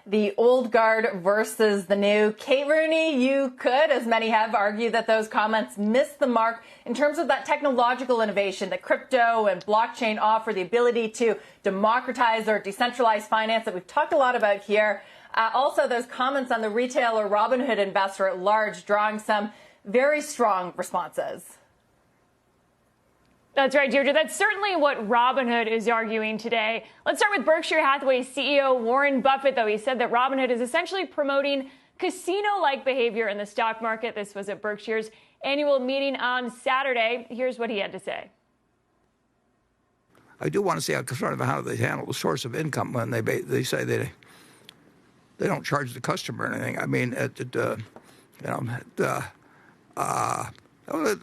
the old guard versus the new. Kate Rooney, you could, as many have, argue that those comments missed the mark in terms of that technological innovation that crypto and blockchain offer, the ability to democratize or decentralize finance that we've talked a lot about here. Also, those comments on the retail or Robinhood investor at large, drawing some very strong responses. That's right, Deirdre. That's certainly what Robinhood is arguing today. Let's start with Berkshire Hathaway CEO Warren Buffett, though. He said that Robinhood is essentially promoting casino-like behavior in the stock market. This was at Berkshire's annual meeting on Saturday. Here's what he had to say. I do want to see how they handle the source of income when they say they don't charge the customer or anything. I mean, it'll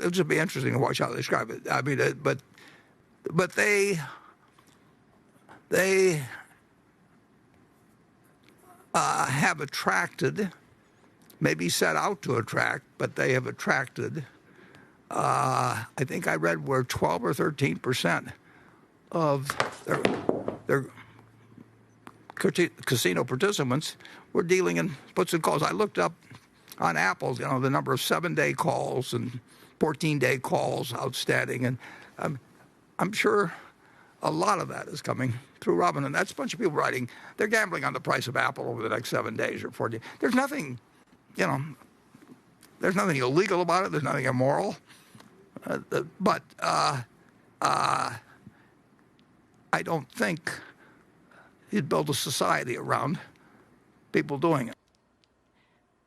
just be interesting to watch how they describe it. I mean, but they have attracted, maybe set out to attract, but they have attracted. I think I read where 12 or 13% of their casino participants were dealing in puts and calls. I looked up on Apple, the number of 7-day calls and 14-day calls outstanding, and I'm sure a lot of that is coming through Robinhood. That's a bunch of people writing. They're gambling on the price of Apple over the next 7 days or 14. There's nothing, there's nothing illegal about it. There's nothing immoral. But I don't think you'd build a society around people doing it.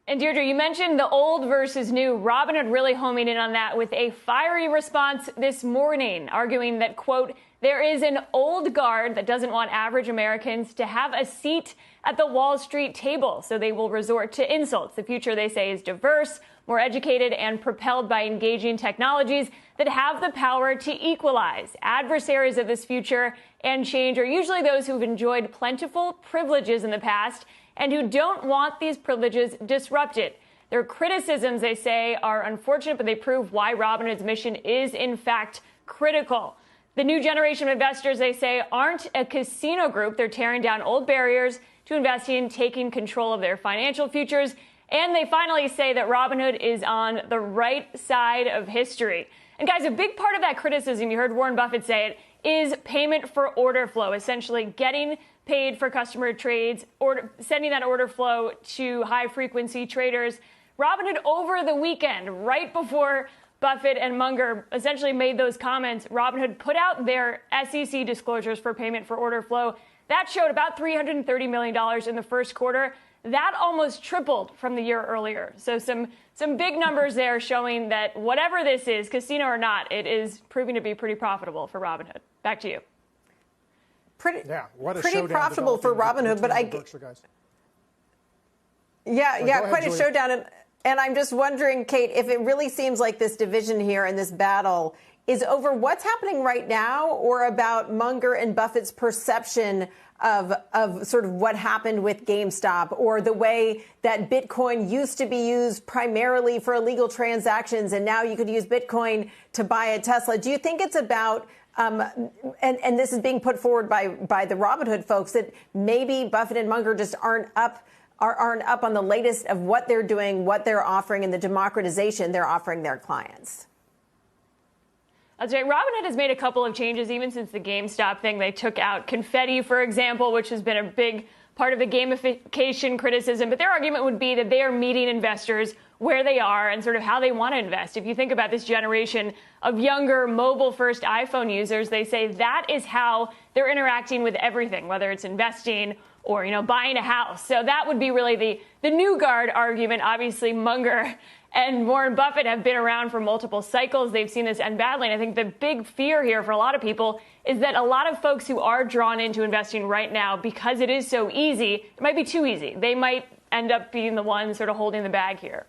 And Deirdre, you mentioned the old versus new. Robinhood really homing in on that with a fiery response this morning, arguing that, quote, there is an old guard that doesn't want average Americans to have a seat at the Wall Street table, so they will resort to insults. The future, they say, is diverse, more educated, and propelled by engaging technologies that have the power to equalize. Adversaries of this future and change are usually those who've enjoyed plentiful privileges in the past and who don't want these privileges disrupted. Their criticisms, they say, are unfortunate, but they prove why Robinhood's mission is, in fact, critical. The new generation of investors, they say, aren't a casino group. They're tearing down old barriers to investing, taking control of their financial futures. And they finally say that Robinhood is on the right side of history. And guys, a big part of that criticism, you heard Warren Buffett say it, is payment for order flow, essentially getting paid for customer trades, or sending that order flow to high-frequency traders. Robinhood, over the weekend, right before Buffett and Munger essentially made those comments, Robinhood put out their SEC disclosures for payment for order flow. That showed about $330 million in the first quarter. That almost tripled from the year earlier. So some big numbers there showing that whatever this is, casino or not, it is proving to be pretty profitable for Robinhood. Back to you. Pretty profitable for Robinhood, but quite a showdown. And I'm just wondering, Kate, if it really seems like this division here and this battle is over what's happening right now, or about Munger and Buffett's perception of sort of what happened with GameStop, or the way that Bitcoin used to be used primarily for illegal transactions, and now you could use Bitcoin to buy a Tesla. Do you think it's about and this is being put forward by the Robinhood folks, that maybe Buffett and Munger just aren't up on the latest of what they're doing, what they're offering, and the democratization they're offering their clients? That's right. Robinhood has made a couple of changes even since the GameStop thing. They took out confetti, for example, which has been a big part of the gamification criticism. But their argument would be that they are meeting investors where they are and sort of how they want to invest. If you think about this generation of younger mobile-first iPhone users, they say that is how they're interacting with everything, whether it's investing or, buying a house. So that would be really the new guard argument. Obviously, Munger and Warren Buffett have been around for multiple cycles. They've seen this end badly. And I think the big fear here for a lot of people is that a lot of folks who are drawn into investing right now, because it is so easy, it might be too easy. They might end up being the ones sort of holding the bag here.